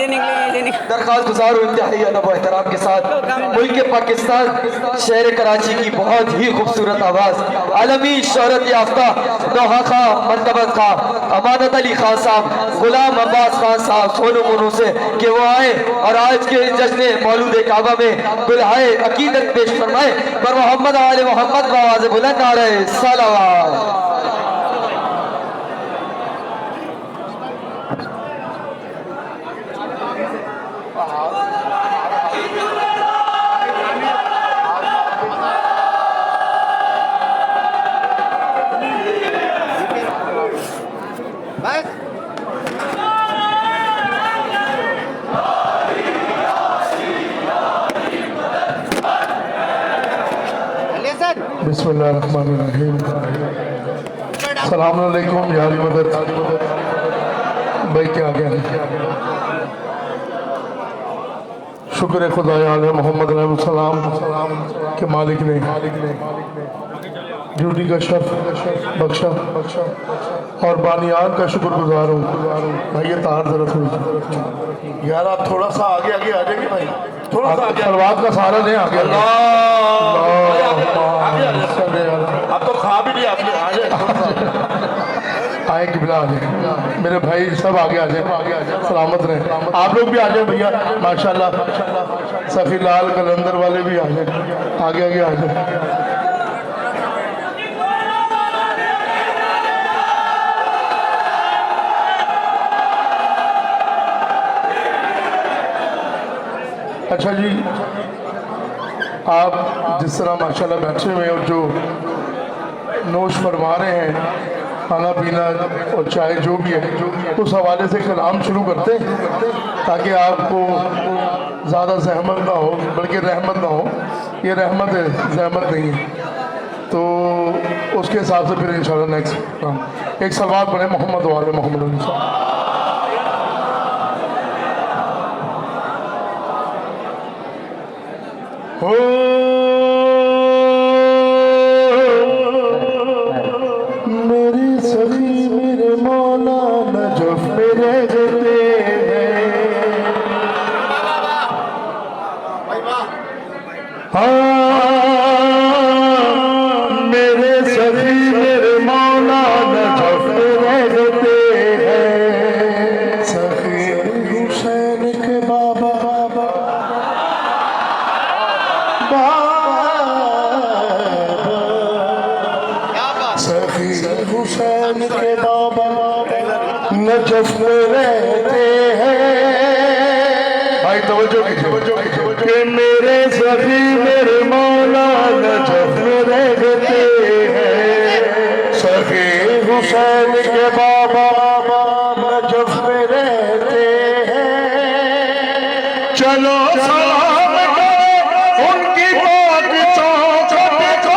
दरखास्त गुजार और इंतहाई अदब और एहतराम के साथ मुल्क पाकिस्तान शहर कराची की बहुत ही खूबसूरत आवाज़ आलमी शोहरत याफ्ता नौहा मंतबत खां अमानत अली खान साहब, गुलाम अब्बास खान साहब सोनू मोनू से कि वो आए और आज के जश्न मौलूद काबा में दुल्हाए अकीदत पेश फरमाए पर मोहम्मद आले मोहम्मद आवाज़ बुलंद आ रहे सलावत। बिस्मिल्लाहिर्रहमानिर्रहीम। सलाम अलैकुम यारी मदद भाई क्या गया शुक्र खुदा आले मोहम्मद सलाम के मालिक ने ड्यूटी का शर्फ बख्शा और बानियान का शुक्रगुजार हूँ। भाई ये तार जरा थोड़ी यार आप थोड़ा सा आगे आगे आ जाएंगे भाई, थोड़ा सा आगे सलवात का सहारा नहीं आगे आप तो खा भी नहीं आपने आए कि बिला आ जाए मेरे भाई सब आगे आ जाए सलामत रहे। आप लोग भी आ जाए भैया माशाल्लाह सफ़ी लाल कलंदर वाले भी आ जाए आगे आगे आ जाए। अच्छा जी, आप जिस तरह माशाल्लाह बैठे हुए और जो नोश फरमा रहे हैं खाना पीना और चाय जो भी है उस हवाले से कलाम शुरू करते हैं ताकि आपको ज़्यादा जहमत ना हो बल्कि रहमत ना हो। ये रहमत है जहमत नहीं है, तो उसके हिसाब से फिर इंशाल्लाह नेक्स्ट एक सवाल पढ़े मोहम्मद वाले मोहम्मद हो मेरी सखी मेरे मौला नजफ मेरे देते हैं। मेरे सखी मेरे मौला नजफ मेरे देते हैं। सखी हुसैन के बाबा हुसैन के बाबा नजफ में रहते हैं। भाई तवज्जो कीजिए कि मेरे सखी मेरे मौला नजफ में रहते हैं। सखी हुसैन के बाबा नजफ में रहते हैं। चलो सलाम करो उनकी बात चौखट को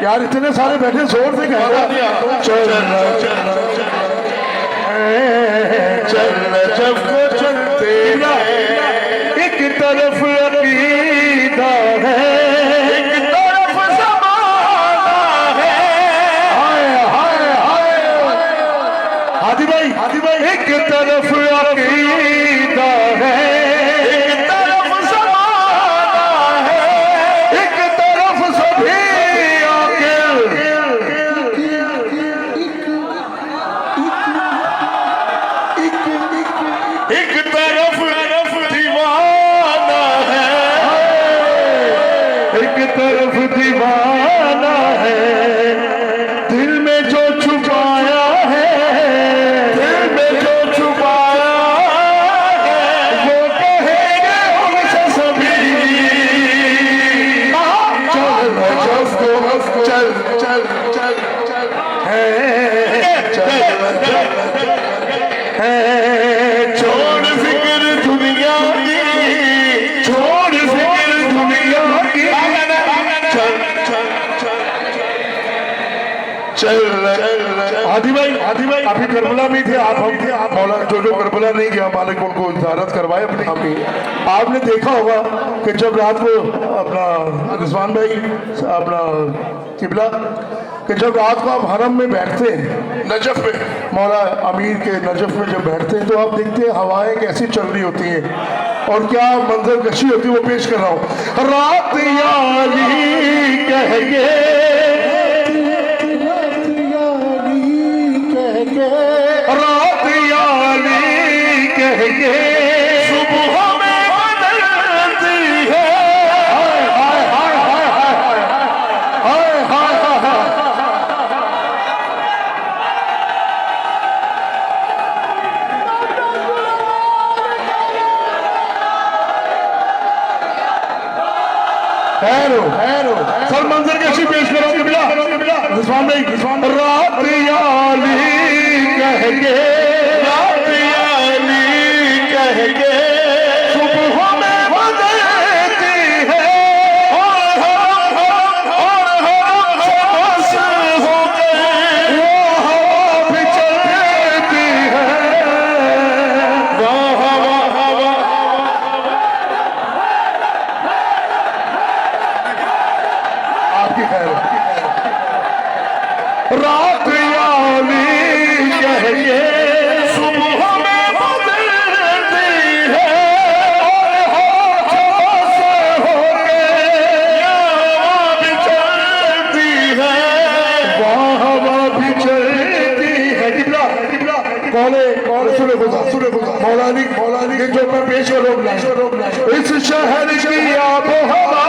यार इतने सारे बैठे जोर से कह रहे जब को चलते एक तरफ अकीदा है एक तरफ ज़माना चल चल चल चल छोड़ फिक्र दुनिया की, छोड़ फिक्र दुनिया की, चल चल चल आदि भाई अभी करबला में थे आप, हम थे आप। मौलाना जो करबला नहीं गया मालिक उनको ज़ियारत करवाए अपनी। आपने देखा होगा कि जब रात को अपना रिजवान भाई अपना किबला कि जब रात को आप हरम में बैठते हैं नजफ में, मौला अमीर के नजफ में जब बैठते हैं तो आप देखते हैं हवाएं कैसी चल रही होती हैं और क्या मंजर कशी होती है, वो पेश कर रहा हूँ। रात याली कह के, रात याली कह के सुबह में बदलती है। हाय हाय हाय हाय हाय हाय हाय। हैरो सर मंजर कैसी पेश करो किबला रिजवान भाई। रात याली कह के, रात याली कह के सुबह में बदलती है और हम बस हो गए, वो हवा भी चलती है। वाह वाह वाह आपकी खैर। रात याली कह के सुबह में बदलती है और होश हो के हवा भी चलती है, हवा भी चलती है। किबला कौले सुने मौलानी के जो मैं पेश करूँ इस शहर की आबो हवा,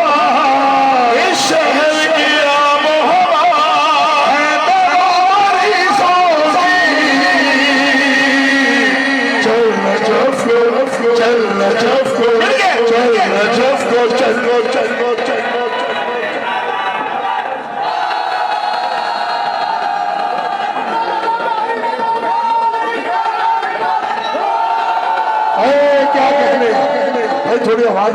इस शहर की आबो हवा है तुम्हारी सोची। चल नजफ को, चल नजफ को, चल नजफ को, चल चल चल। क्या कहने भाई, थोड़ी आवाज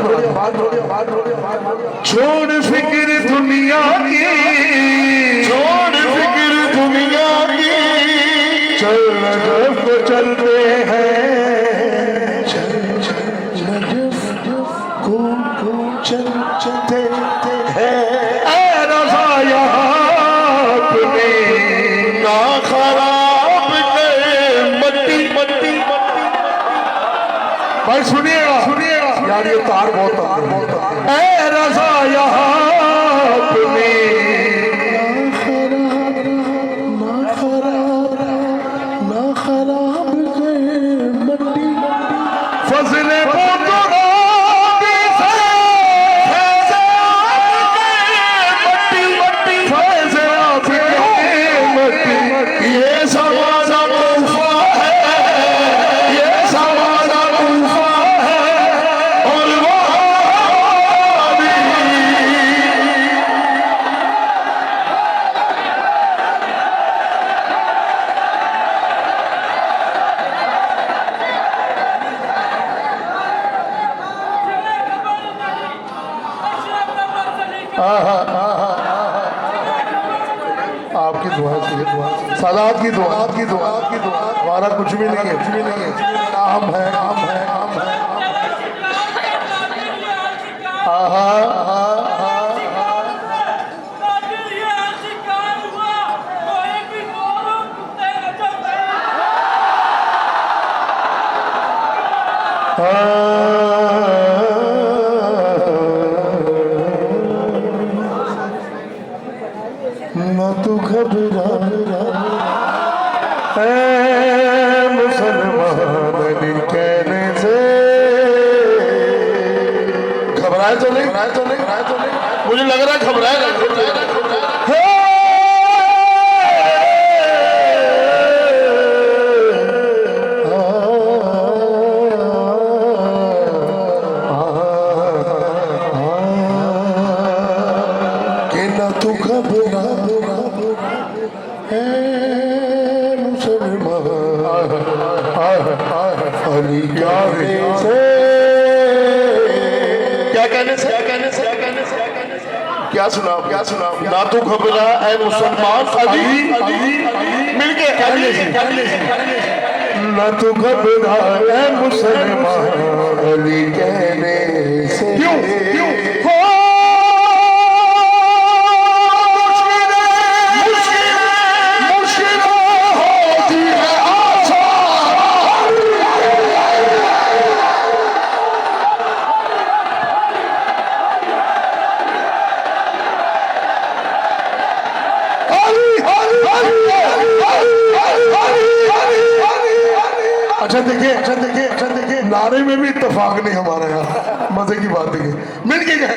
छोड़ फिक्र दुनिया की, छोड़ फिक्र दुनिया की, चल नजफ को चलते हैं, चल नजफ को चलते हैं। ऐ रज़ा यहाँ अपनी ना खराब कर मट्टी मट्टी। भाई सुनिएगा यार, ये तार बहुत ऐ रज़ा यहाँ अपनी ना खराब कर मट्टी, फजले ये समाजा तूफा है, ये समाजा तूफा है और आपकी दुआ सादात की दुआ हमारा कुछ भी नहीं है, काम है। न तू घबरा मुसलमान कहने से, घबराए तो नहीं, मुझे लग रहा है घबराए। कि न तू घबरा है मुसलमान अली क्या सुना ना तू घबरा ऐ मुसलमान अली मिलके ना तू घबरा ऐ मुसलमान अली कहने से क्यों अच्छा देखिए नारे में भी इत्तेफाक नहीं हमारा यहाँ मजे की बात देखिए मिल के गए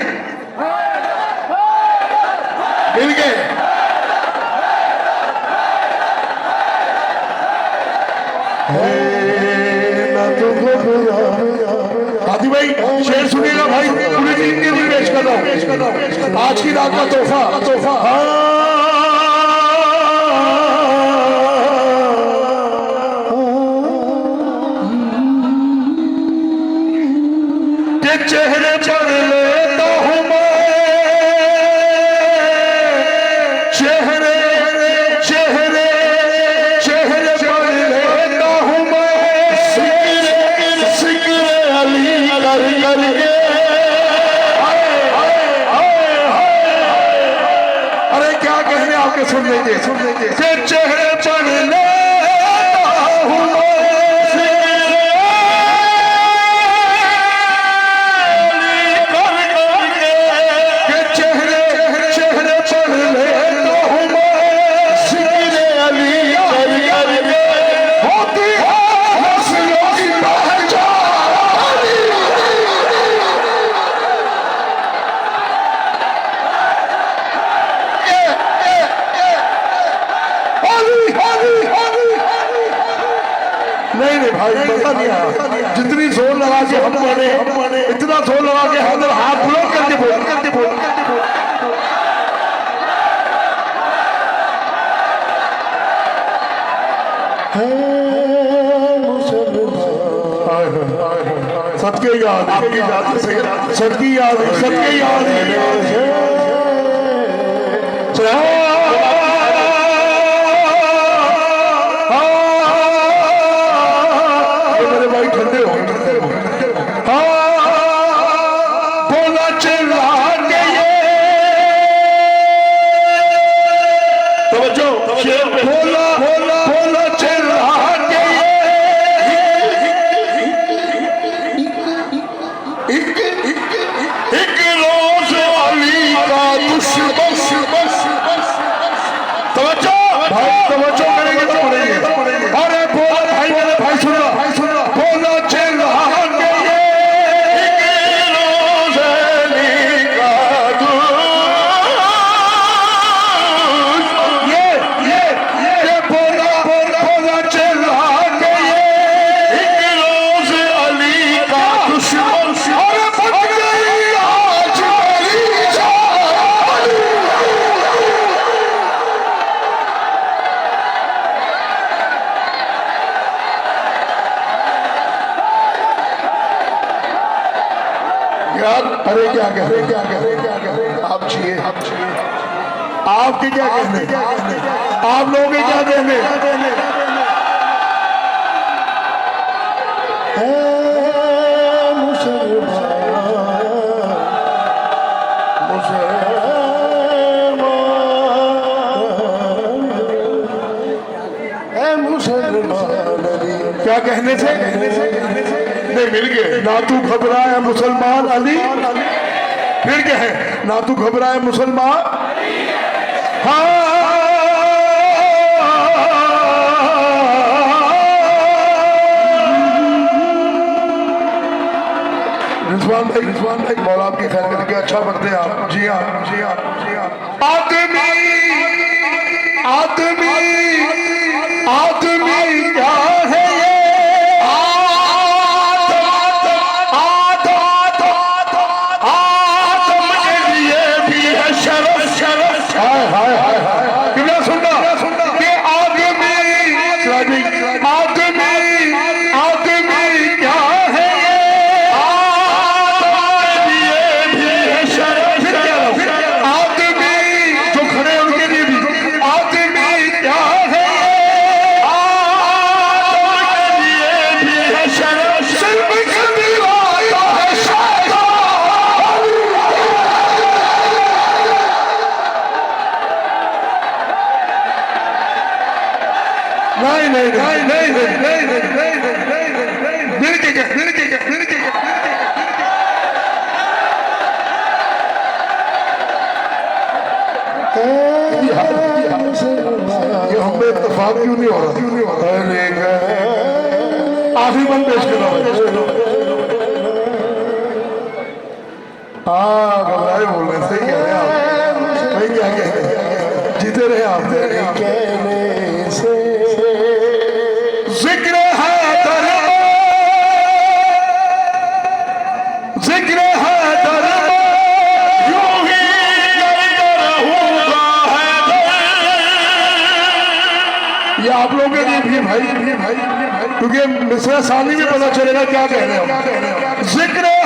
हाथी भाई शेर सुनिएगा भाई पूरी टीम के लिए पेश कर रहा हूँ आज की रात का तोहफा चेहरे पर लेता हूँ मैं चेहरे पर लेता हूँ मैं सिक्र अली करके अरे क्या कहने आपके सुन लीजिए चेहरे पर लेता हूँ नहीं भाई मजा नहीं आया जितनी जोर लगा के हम पढ़े इतना जोर लगा के हम हाथ बुलंद करके बोल सबके याद सबकी याद बोला चिल्ला के तवज्जो बोला चिल्ला के एक रोज अली का दुश्मन तवज्जो करेंगे तो पड़ेंगे अरे बोला भाई मेरे भाई सुन लो बोला चिल्ला अरे क्या कह रहे आप चाहिए आपके क्या कहने आप लोगों के क्या कहने क्या कहने से नहीं मिल गए ना तू घबराए मुसलमान अली फिर क्या है ना तू घबराए मुसलमान रिजवान भाई मौला आपकी खैर करके अच्छा पढ़ते हैं आप जी हाँ आदमी क्या है ये आदम के लिए भी है शरफ हाय नहीं नहीं नहीं नहीं नहीं नहीं नहीं ये हमें इत्तेफाक क्यों नहीं हो रहा? आखिरी बंद पेश करो। हाँ घबराए बोल रहे, सही कह रहे हैं आप। भाई क्या कह रहे हैं, जीते रहे आप। कहने से जिक्र है जिक्र है यूं ही ये आप लोगों के लिए भी भाई क्योंकि मिसरा सानी में पता चलेगा क्या कह रहे हैं। जिक्र है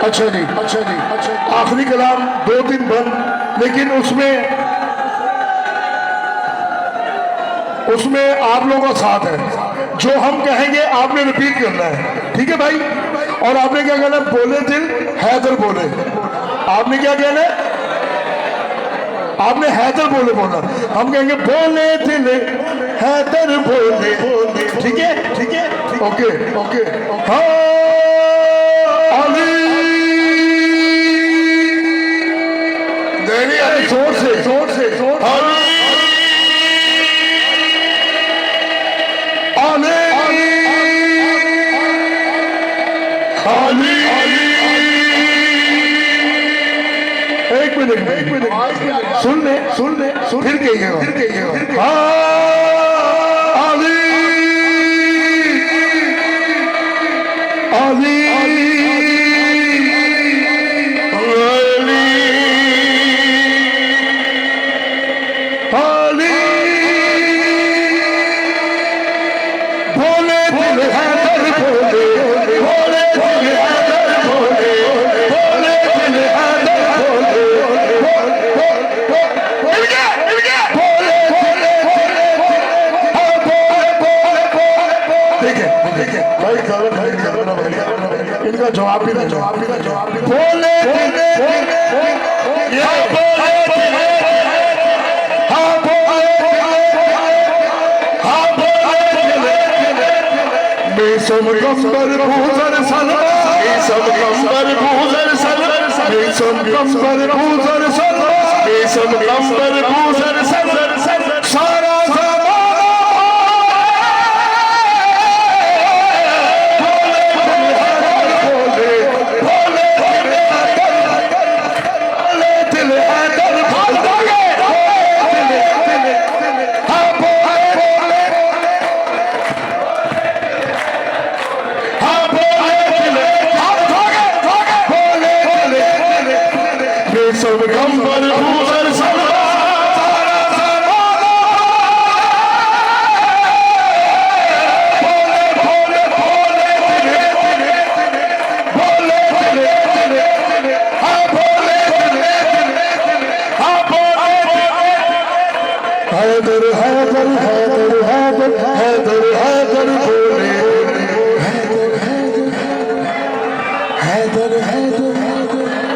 अच्छा जी आखिरी कलाम 2-3 बंद, लेकिन उसमें आप लोगों का साथ है। जो हम कहेंगे आपने रिपीट करना है, ठीक है भाई? और आपने क्या कहना है? बोले दिल हैदर बोले। आपने क्या कहना है? आपने हैदर बोले बोलना। हम कहेंगे बोले दिल हैदर बोले। ठीक है ओके। हाँ जोर से एक मिनट सुन ले फिर कहिएगा। इनका जवाब भी बोले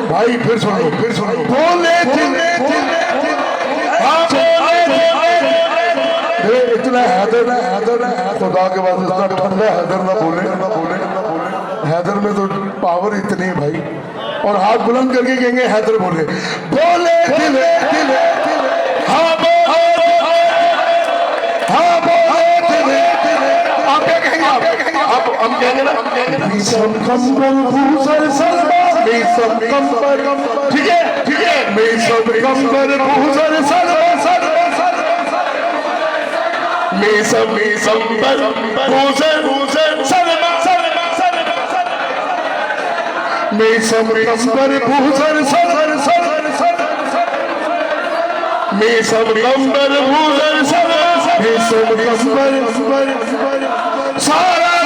भाई फिर सुनो बोले इतना हैदर खुदा के बाद इतना ठंडा हैदर ना बोले हैदर में तो पावर इतनी है भाई। और हाथ बुलंद करके कहेंगे हैदर बोले दिल आप क्या कहेंगे? हम कहेंगे ना ठीक है मैं सब कंबर भूषण सदर सदर मैं सब कंबर भूषण सदर मैं सब कंबर सारा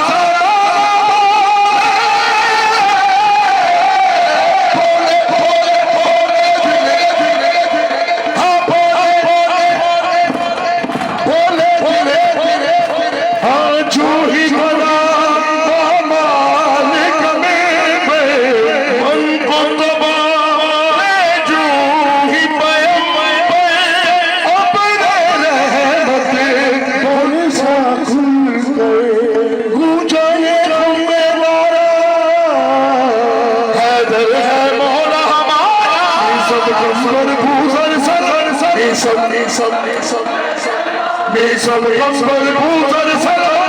सब कंबर भूषण सर